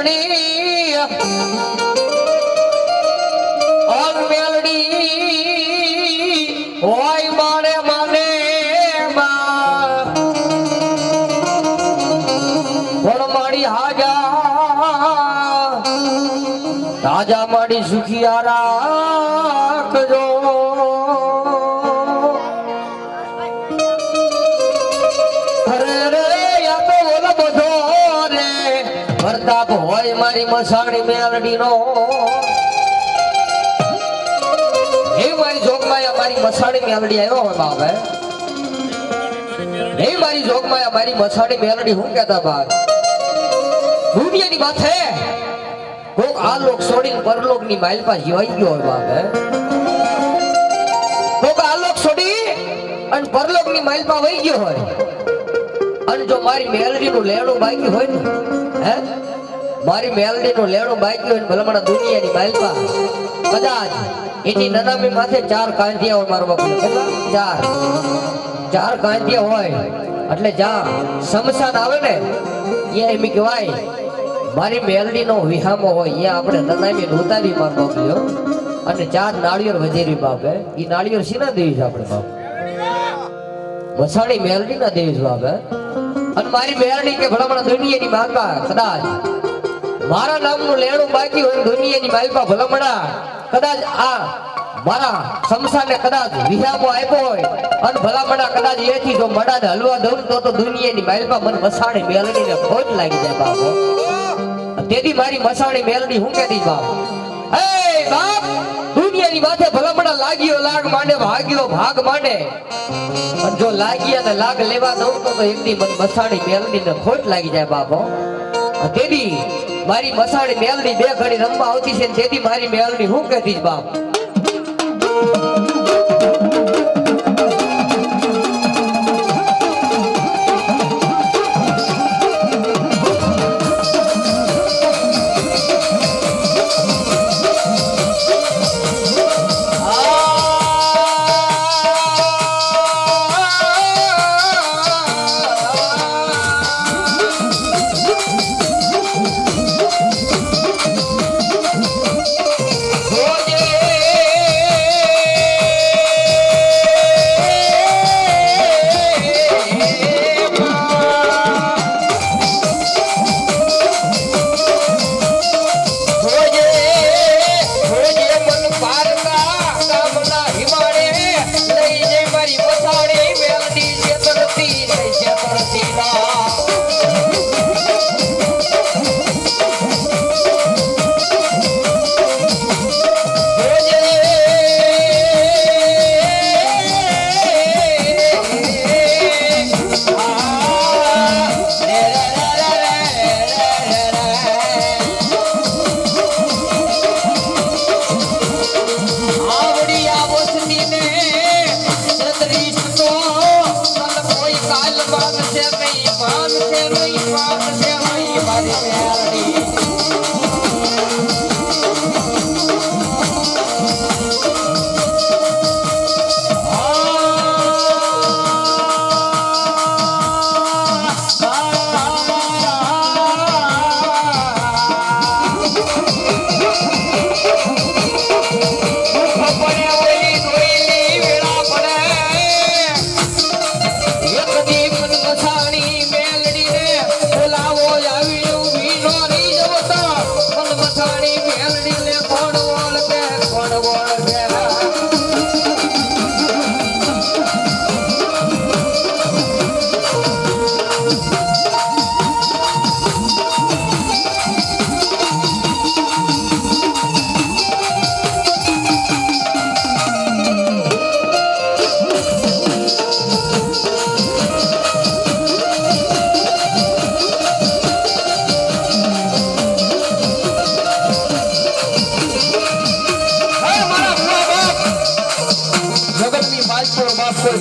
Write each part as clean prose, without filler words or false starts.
Meldi on Meldi હોય મારે માને પણ મારી હાજા મારી સુખિયા રાખજો પ્રતાપ હોય મારી મસાણી મેલડી નો એ મારી જોગમાયા મારી મસાણી મેલડી આવ્યો હોય બાપ એ મારી જોગમાયા મારી મસાણી મેલડી હું કહેતા બાપ દુનિયાની વાત હે કોક આ લોક છોડીને પરલોક ની માઇલ પા જીવાઈ ગયો હોય બાપ કોક આ લોક છોડી અને પરલોક ની માઇલ પા વહી ગયો હોય અને જો મારી મેલડી નું લેણું બાકી હોય ને હે મારી મેલડી નું લેણું બાકી હોય ને ભલામણા દુનિયાની માલપા કદાચ એની નનામી માથે 4 કાંતિયા હોય મારો બાપુ કેટલા 4 કાંતિયા હોય એટલે જ્યાં શમશાન આવે ને એ એમ કહેવાય મારી મેલડી નો વિહામો હોય એ આપણે નનામી ઉતારી મારો બાપુ અને 4 નાળિયેર વધેરી બાપે એ નાળિયેર શીના દેવી છે આપણે બાપ મસાણી મેલડી ના દેવી છે બાપે અને મારી મેલડી કે ભલામણા દુનિયાની માતા કદાચ મારા નામનું લેણું બાકી હોય દુનિયાની માલપા ભલામણા કદાચ આ મારા સંસારને કદાચ વિહામો આપ્યો હોય અને ભલામણા કદાચ એથી જો મડાને હલવા દઉં તો દુનિયાની માલપા મને મસાણી મેલડીને ખોટ લાગી જાય બાપો તેથી મારી મસાણી મેલડી હું કહેતી બાપ હે બાપ દુનિયાની માથે ભલામણા લાગ્યો લાગ માંડે ભાગ્યો ભાગ માંડે અને જો લાગ્યા ને લાગ લેવા દઉં તો એકદી મને મસાણી મેલડીને ખોટ લાગી જાય બાપો તેથી મારી મસાણી મેલડી બે ઘડી રમવા આવતી છે તેથી મારી મેલડી હું કહેતી બાપ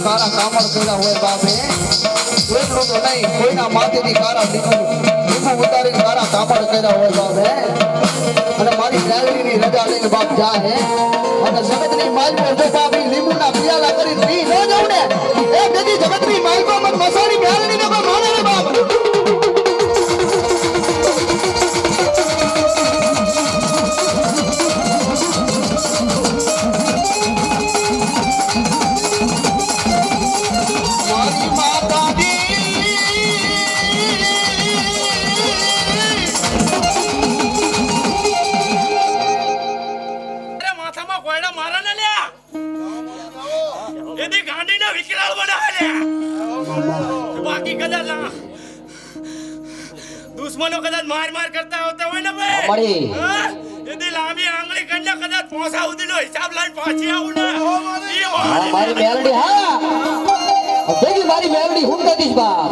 કારા કામળ કર્યા હોય બાપે એટલું તો નહીં કોઈના માથેથી કારા દીકું ઉતારીને કારા કામળ કર્યા હોય બાપે અને મારી મેલડીની રજા લઈને બાપ જા હે અને જગતની માલ પર જો બાપ લીંબુના પિયાલા કરી પી ન જાવ ને એ બેટી જગતની માલ પર મત મસાણી મેલડીને કોઈ માને ને બાપ અરે માથામાં કોયડા મારા ને લ્યા એદી ગાંડીને વિકરાળ બનાવે લ્યા બાકી કદાચ દુશ્મનો કદાચ માર કરતા હોતા હોય ને ભાઈ મળી. હા? એદી લાંબી આંગળી કરીને કદાચ પોસા સુધીનો હિસાબ લઈને પાછી આવું ને ઈ હા મારી મેલડી હા ભેગી મારી મેલડી હું કદીશ બાપ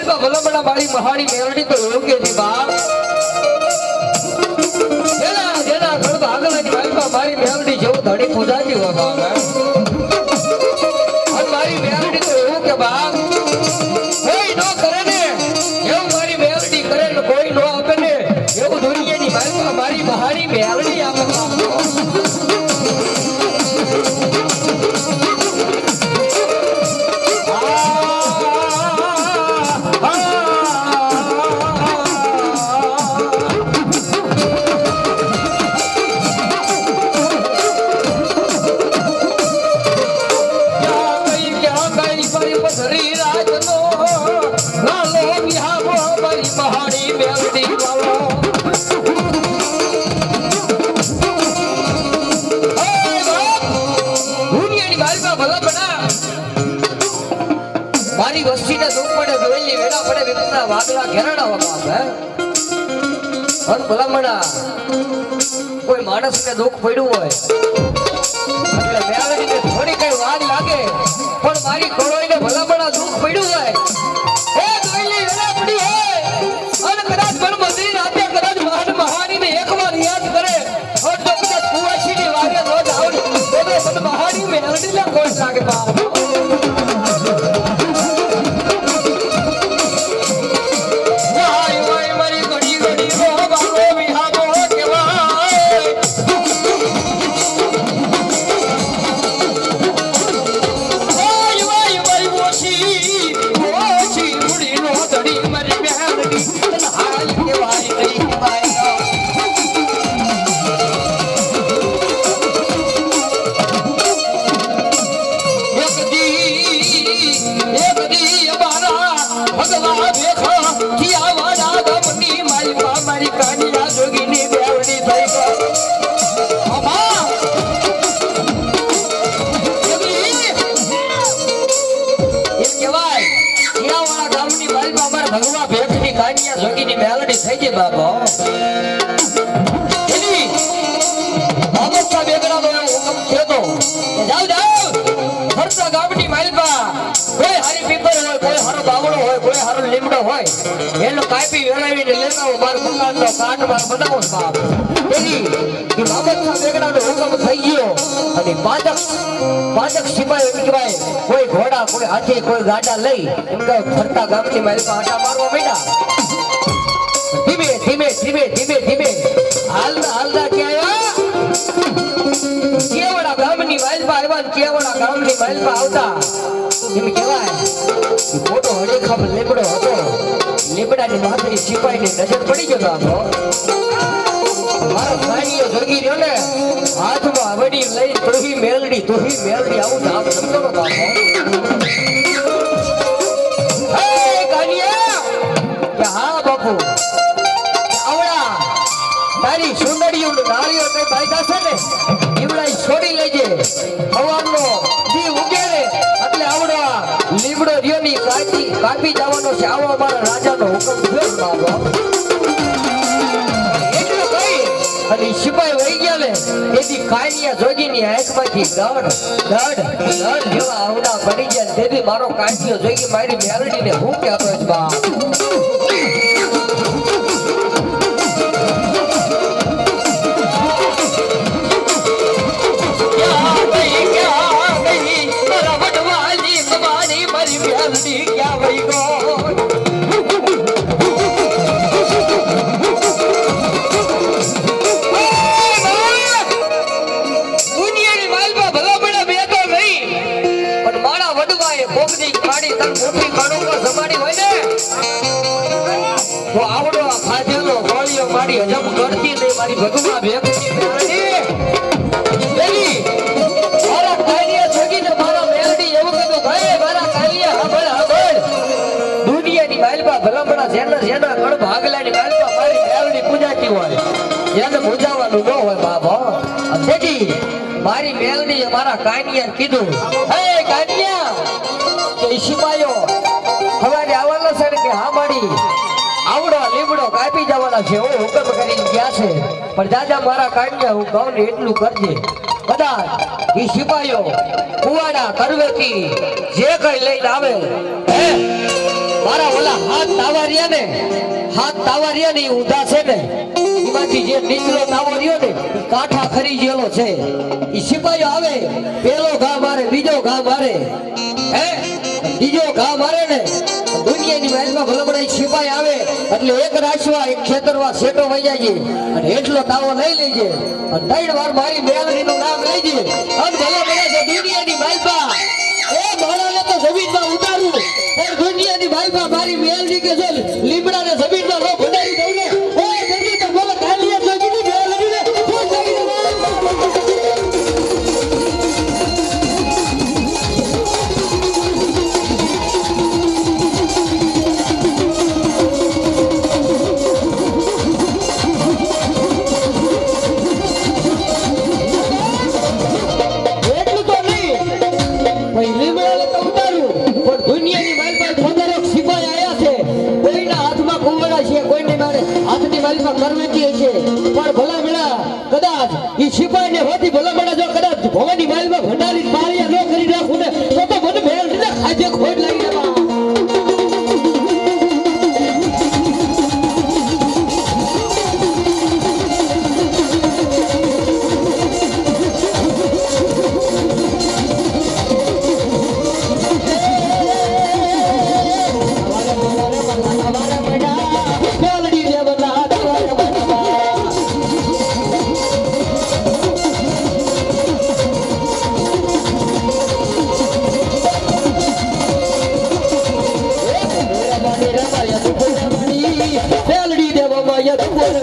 માલપા ભલામણા મારી મહાણી મેલડી તો યોગ્ય છે બાપ જેના ગળબ આગળની માલપા મારી મેલડી જેવું ધડી પૂજાતી હોય બાપ અને મારી મેલડી તો એવું કે બાપ કોઈ નો કરે ને એવું મારી મેલડી કરે ને કોઈ નો આપે ને એવું દુનિયાની માલપા મારી મહાણી મેલડી આપે બાપ મારી વસ્તીને દુઃખ પડે જોઈ વેડા પડે વિપના વાગલા ઘેરાડા વગાવ હે અન ભલામણા કોઈ માણસને દુઃખ પડ્યું હોય એટલે મેલડીને થોડી કઈ વાર લાગે પણ મારી કોરોઈને ભલામણા દુઃખ પડ્યું હોય એ જોઈ વેડા પડી હોય અને કદાચ પણ મંદિર રાતે કદાચ મહાનીને એકવાર યાદ કરે અને જો કદાચ કુવાસીની વાગે રોજ આવડે તો મને મહાની મેલડીને કોઈ લાગે બાપ ભગવા ભેટની કાનિયા જોગીની મેલડી થઈ ગઈ બાપો એની બાબતના બેગડાનો એવો હુકમ થયો જાવ જાવ ફરતા ગામની માલપા કોઈ હારી પીપર હોય કોઈ હારો બાવળો હોય કોઈ હારો લીમડો હોય એનો કાપી વેળાવીને લેનાવો માર દુકાનનો કાટ માર બનાવો બાપ એની એ બાબતના બેગડાનો હુકમ થઈ ગયો અને પાદક સિપાહી એમ કહેવાય કોઈ ઘોડા કોઈ હાથી કોઈ ગાડા લઈ એમ કે ફરતા ગામની માલપા આટા મારવા માંડ્યા ધીમે ધીમે ધીમે ધીમે ધીમે હાલના ક્યાં કેવડા ગામની માલપા આવ્યા ને કેવડા ગામની માલપા આવતા એમ કહેવાય મોટો હડેખામ લીમડો હતો લીમડાની માથેની સિપાહીની નજર પડી ગયો હતો મારો ભાઈઓ જોગી રહ્યો ને હાથમાં વડી લઈ તોહી મેલડી આવું ધામ સમજો બાપો હે કાનિયા કે હા બાપુ આવડા તારી સુંદરીઓનું નાળીઓ કઈ બાયદા છે ને ઈવડાઈ છોડી લેજે સવારનો દી ઉગે ને એટલે આવડો લીમડો રહ્યો ની કાપી જવાનો છે આવો અમારા રાજાનો હુકમ થયો બાપો અને સિપાહી વહી ગયા ને એથી કાનિયા જોગીની આંખમાંથી દડ જેવા આવડા પડી ગયા તેથી મારો કાનિયો જોગી મારી મેલડીને હું કહેતો છે બા મારી મેલડી ક્યાં વહી ગો તો આવડો ખાધેલો ગોળીઓ મારી હજમ કરતી નહીં મારી ભગવા ભેગની મેલડી એલી મારા કાલિયા જોગીને મારા મેલડી એવું કીધું ભાઈ મારા કાલિયા હબળ દુનિયાની માલપા ભલામણા જેના કણ ભાગલાની માલપા મારી મેલડી પૂજાતી હોય એને પૂજાવાનું ન હોય બાબો તેથી મારી મેલડીએ મારા કાનિયાને કીધું હે કાનિયા કે સિપાયો હવારે આવવાનો છે કે હા માડી આવડો લીમડો કાપી જવાના છે હું હુકમ કરીને ગયા છે પણ દાદા મારા કાનિયા હું કહું ને એટલું કરજે કદાચ એ સિપાહીઓ કુવાડા કરવેતી જે કઈ લઈને આવે હે મારા ઓલા હાથ તાવારિયા ને ઈ ઊંધા છે ને એમાંથી જે નીચલો તાવો રહ્યો ને ઈ કાંઠા ખરી ગયેલો છે. ઈ સિપાહીઓ આવે પેલો ઘા મારે બીજો ઘા મારે હે બીજો ઘા મારે ને દુનિયાની મહેલમાં ભલમણા ઈ સિપાહી આવે એટલે એક રાશવા એક ખેતરમાં શેટો વહી જાય અને એટલો તાવો લઈ લેજે અને 3 વાર મારી મેલડીનું નામ લેજે અને ભલમણા જે દુનિયાની મહેલમાં એ માણાને તો જમીનમાં ઉતારું પણ દુનિયાની મહેલમાં મારી મેલડી કે છે લીમડાને જમીનમાં નો ભંડારી દઉં ને ઓય જલ્દી તો બોલો કાલિયા જોગીની મેલડીને ફોન કરી દે. એટલું તો નહીં પહેલી મેળે તો ઉતાર્યું પણ દુનિયાની માલમાં ખોદારો સિપાહી આયા છે કોઈના હાથમાં કુંવડા છે કોઈની મારે હાથની માલમાં કરવેટી છે પણ ભલા મેળા કદાચ ઈ સિપાહીને હોતી ભલા મેળા જો કદાચ ભવાની માલમાં ભંડારી પાળિયા ન કરી નાખું ને તો મને મેળને ખાજે ખોટ લાગી જવા. મેલડી દેવામાં યદ બોલ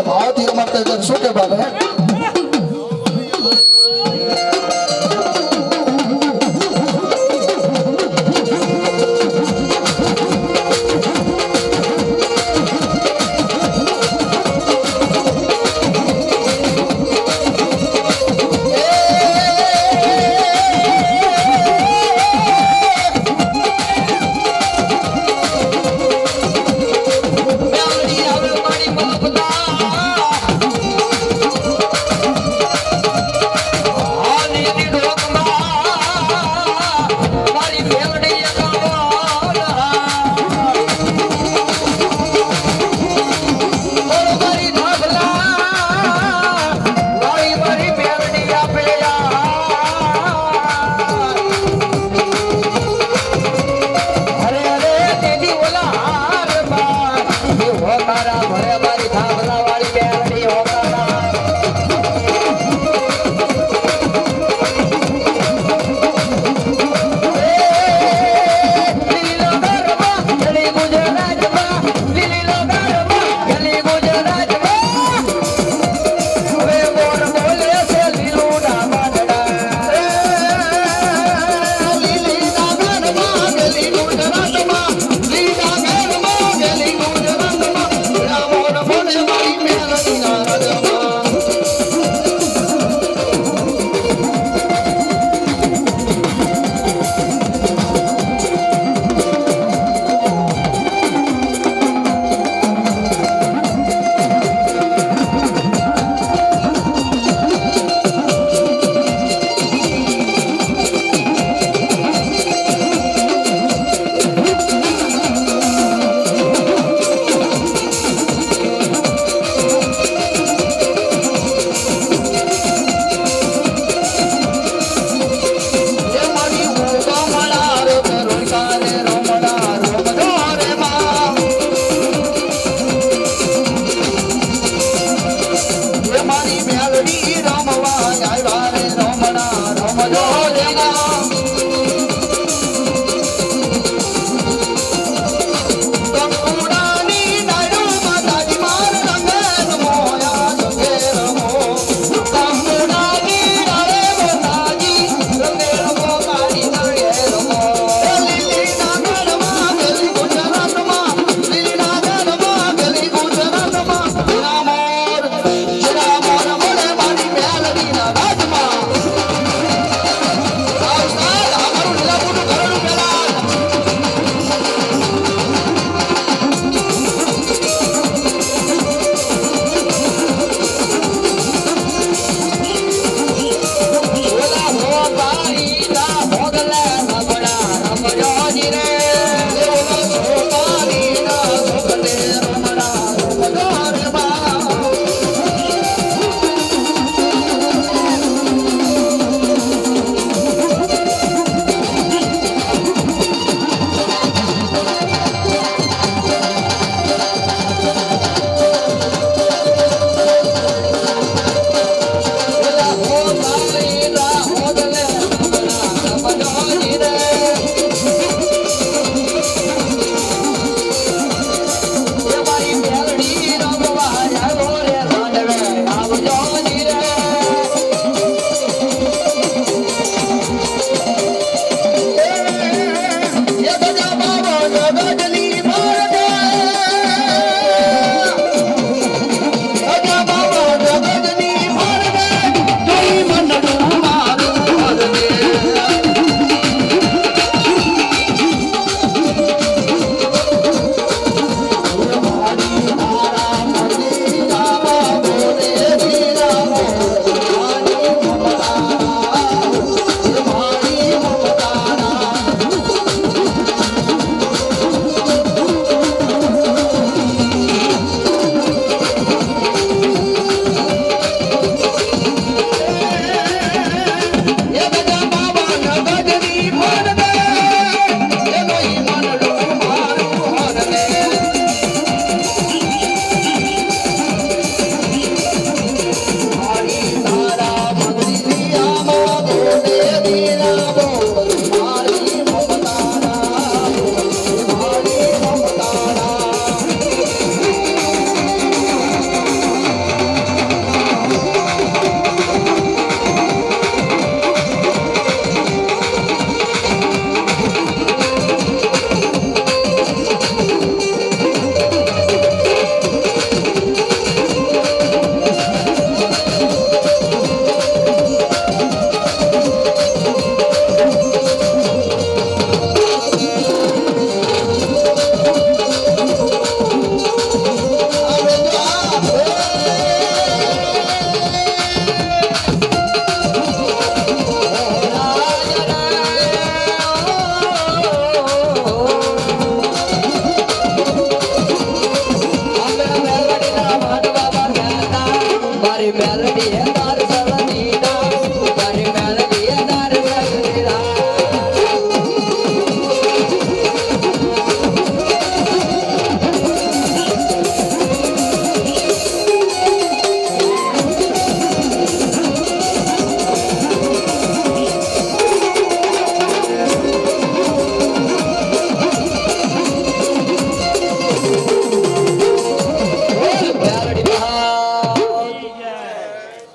ભાવથી રમત શું કે બાબા મેલડી આવે મારી બાપદા મારી મેલડી